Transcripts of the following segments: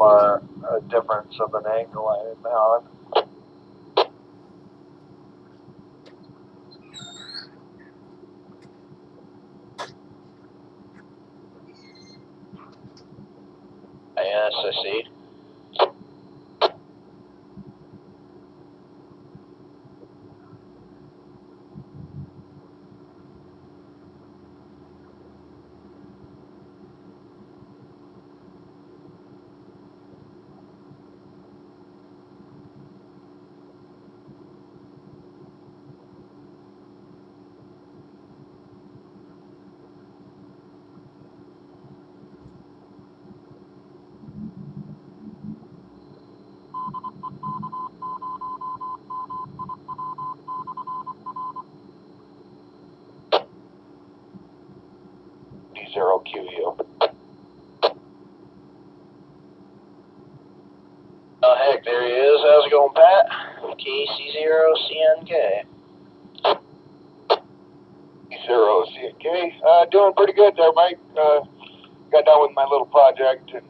far a difference of an angle I am on. Yes, I see. D0QU. Oh, heck, there he is. How's it going, Pat? KC0CNK. D0CNK. Doing pretty good there, Mike. Got done with my little project and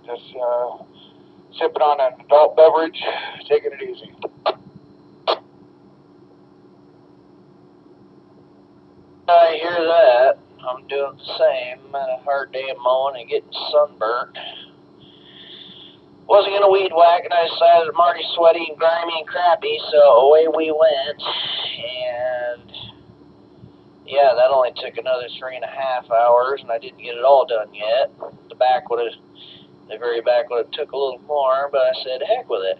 just sipping on an adult beverage, taking it easy. I hear that. I'm doing the same. Had a hard day of mowing and getting sunburnt. Wasn't going to weed whack, and I decided I'm already sweaty and grimy and crappy, so away we went. And yeah, that only took another 3.5 hours, and I didn't get it all done yet. The very back would have took a little more, but I said, heck with it.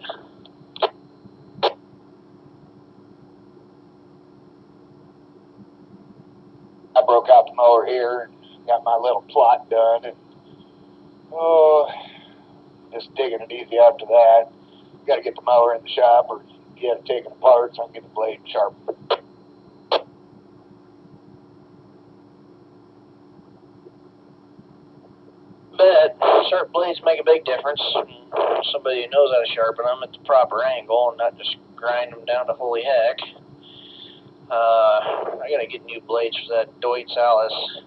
I broke out the mower here and got my little plot done, and just digging it easy after that. Got to get the mower in the shop or get it taken apart so I can get the blade sharp. But sharp blades make a big difference. Somebody who knows how to sharpen them at the proper angle and not just grind them down to holy heck. I gotta get new blades for that Deutz Alice.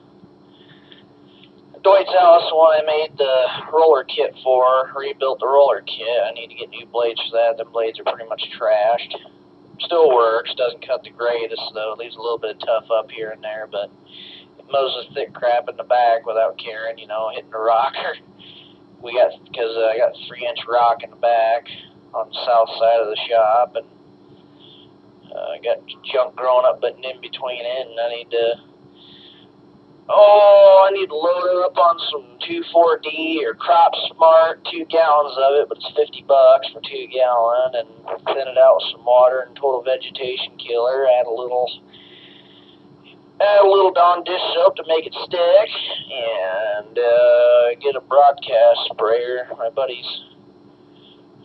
Deutz Alice, the one I made the roller kit for, rebuilt the roller kit. I need to get new blades for that. The blades are pretty much trashed. Still works, doesn't cut the greatest though. It leaves a little bit of tough up here and there, but it mows the thick crap in the back without caring, you know, hitting the rocker. Because I got a 3-inch rock in the back on the south side of the shop, and I got junk growing up but in between it, and I need to load it up on some 2,4-D or Crop Smart, 2 gallons of it, but it's $50 for 2 gallon, and thin it out with some water and Total Vegetation Killer. Add a little Dawn dish soap to make it stick, and get a broadcast sprayer. My buddy's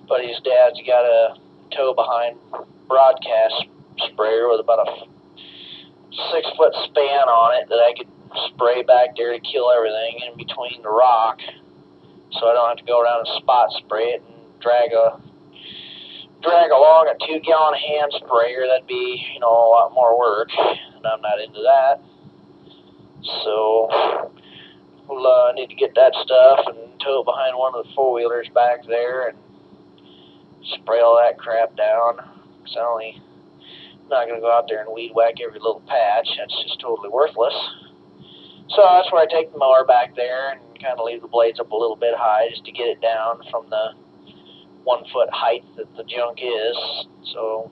dad's got a tow behind broadcast sprayer with about a 6-foot span on it that I could spray back there to kill everything in between the rock, so I don't have to go around and spot spray it and drag along a 2-gallon hand sprayer. That'd be, you know, a lot more work, and I'm not into that. So I need to get that stuff and tow it behind one of the 4-wheelers back there and spray all that crap down. Because I'm not going to go out there and weed whack every little patch. That's just totally worthless. So that's where I take the mower back there and kind of leave the blades up a little bit high just to get it down from the 1-foot height that the junk is. So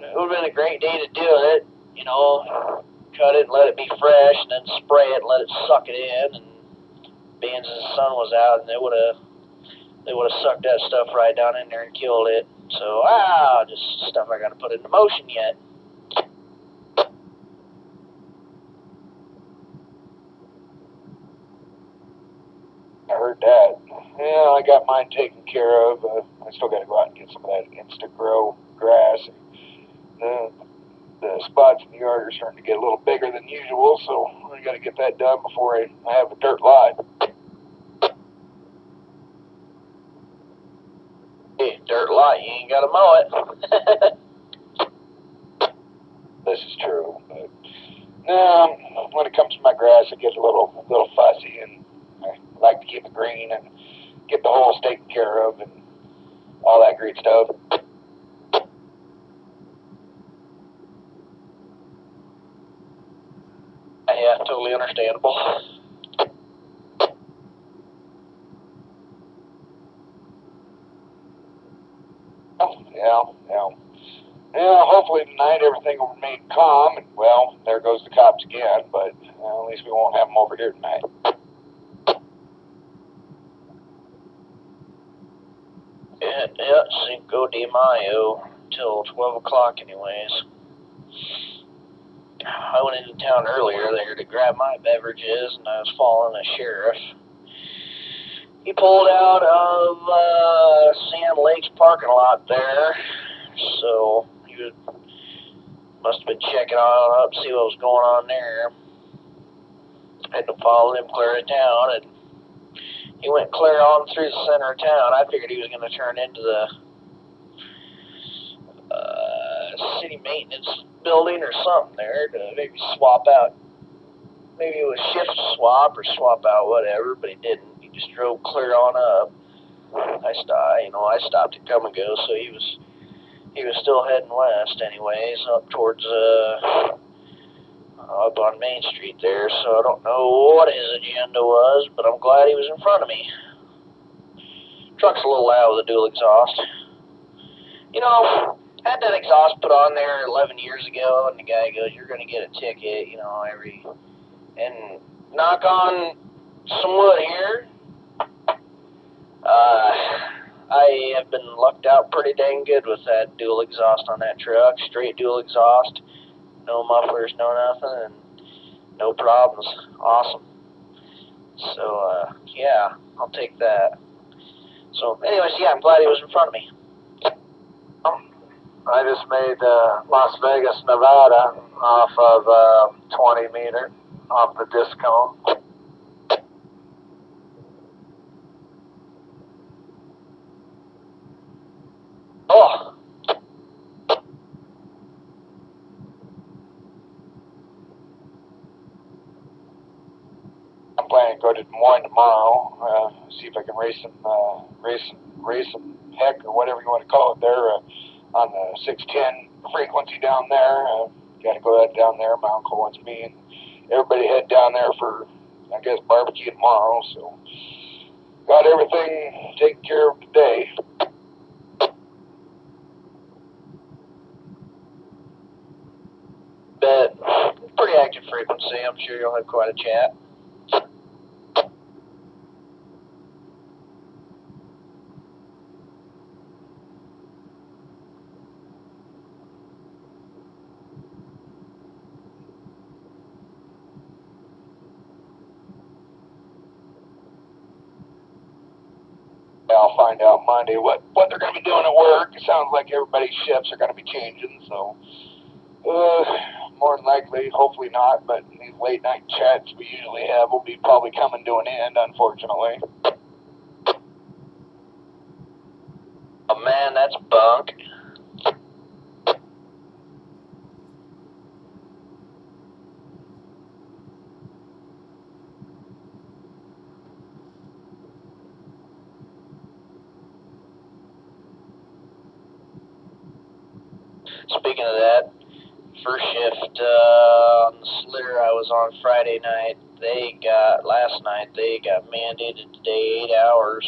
it would have been a great day to do it, you know, cut it and let it be fresh and then spray it and let it suck it in, and being as the sun was out, and they would have sucked that stuff right down in there and killed it. So just stuff I got to put into motion yet. I heard that. Yeah, I got mine taken care of. I still got to go out and get some of that Insta-Grow grass. The spots in the yard are starting to get a little bigger than usual, so I got to get that done before I have a dirt lot. Hey, dirt lot, you ain't got to mow it. This is true, but when it comes to my grass, I get a little fussy, and I like to keep it green. And get the holes taken care of and all that great stuff. Yeah, totally understandable. Yeah, hopefully tonight everything will remain calm, and, well, there goes the cops again, but at least we won't have them over here tonight. Yeah, Cinco de Mayo, till 12 o'clock anyways. I went into town earlier there to grab my beverages, and I was following a sheriff. He pulled out of Sand Lake's parking lot there, so he must have been checking on up, see what was going on there. I had to follow him clear of town, and he went clear on through the center of town. I figured he was going to turn into the city maintenance building or something there to maybe swap out. Maybe it was shift swap or swap out, whatever, but he didn't. He just drove clear on up. I stopped to come and go, so he was still heading west anyways, up towards up on Main Street there, so I don't know what his agenda was, but I'm glad he was in front of me. Truck's a little loud with a dual exhaust. You know, had that exhaust put on there 11 years ago, and the guy goes, "You're going to get a ticket," and knock on some wood here. I have been lucked out pretty dang good with that dual exhaust on that truck. Straight dual exhaust, no mufflers, no nothing, and no problems. Awesome. So, yeah, I'll take that. So, anyways, yeah, I'm glad he was in front of me. I just made Las Vegas, Nevada off of 20 meter off the disc cone. Oh! I'm planning to go to Des Moines tomorrow, see if I can race some heck or whatever you want to call it there on the 610 frequency down there. Got to go down there. My uncle wants me and everybody head down there for, I guess, barbecue tomorrow. So got everything taken care of today. But pretty active frequency. I'm sure you'll have quite a chat. I'll find out Monday what they're going to be doing at work. It sounds like everybody's shifts are going to be changing, so more than likely, hopefully not, but these late night chats we usually have will be probably coming to an end, unfortunately. Oh man, that's bunk. Speaking of that, first shift on the slitter I was on Friday night, last night they got mandated today 8 hours.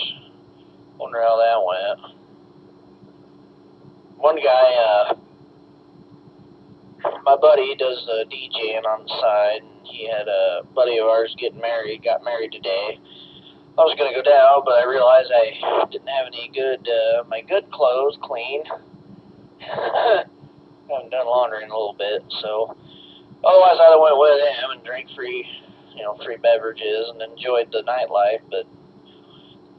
Wonder how that went. One guy, my buddy does the DJing on the side, and he had a buddy of ours got married today. I was going to go down, but I realized I didn't have any my good clothes clean. Haven't done laundry in a little bit, so otherwise I went with him and drank free beverages and enjoyed the nightlife, but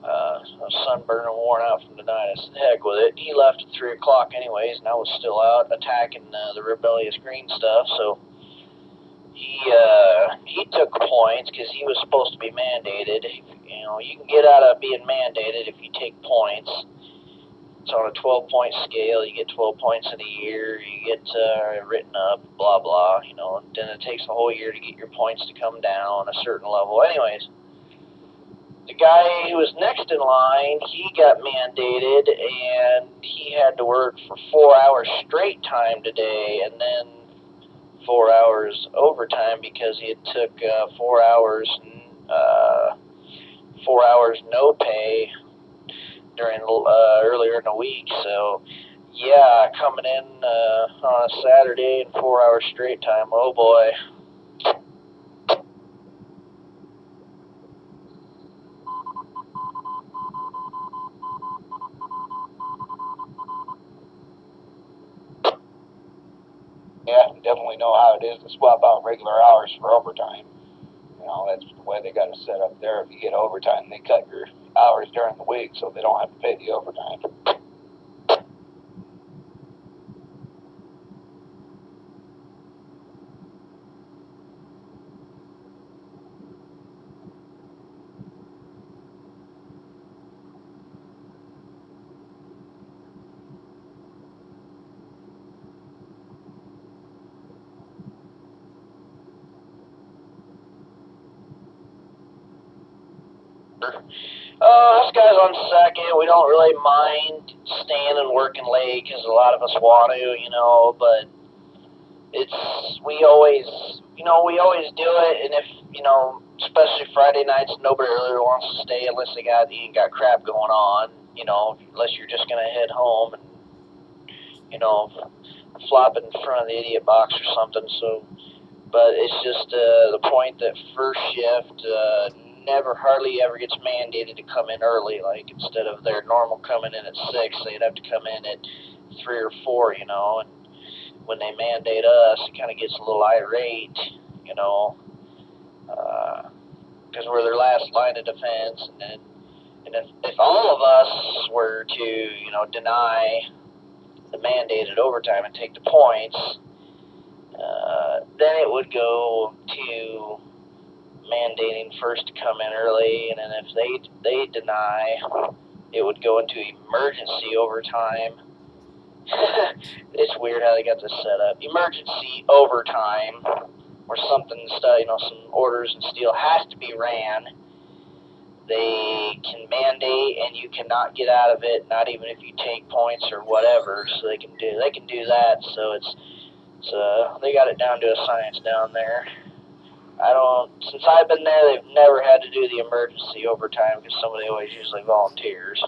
I was sunburned and worn out from the night. I said, heck with it. He left at 3 o'clock anyways, and I was still out attacking the rebellious green stuff, so he took points because he was supposed to be mandated. You can get out of being mandated if you take points. It's on a 12-point scale. You get 12 points in a year. You get written up, blah, blah, and then it takes a whole year to get your points to come down a certain level. Anyways, the guy who was next in line, he got mandated, and he had to work for 4 hours straight time today, and then 4 hours overtime because he had took 4 hours, 4 hours no pay during earlier in the week. So yeah, coming in on a Saturday and 4 hours straight time. Oh boy. Yeah, you definitely know how it is to swap out regular hours for overtime. You know, that's the way they got it set up there. If you get overtime, they cut your hours during the week so they don't have to pay the overtime. Us guys on second, we don't really mind staying and working late because a lot of us want to, you know, but we always do it, and if, you know, especially Friday nights, nobody really wants to stay unless you ain't got crap going on, you know, unless you're just going to head home and, you know, flop in front of the idiot box or something. So, but it's just the point that first shift never hardly ever gets mandated to come in early. Like, instead of their normal coming in at 6, they'd have to come in at 3 or 4, you know. And when they mandate us, it kind of gets a little irate, you know, because we're their last line of defense. And if all of us were to, you know, deny the mandated overtime and take the points, then it would go to mandating first to come in early, and then if they deny, it would go into emergency overtime. It's weird how they got this set up. Emergency overtime, or something, you know, some orders and steel has to be ran. They can mandate, and you cannot get out of it, not even if you take points or whatever. So they can do that. So they got it down to a science down there. Since I've been there, they've never had to do the emergency overtime because somebody always usually volunteers.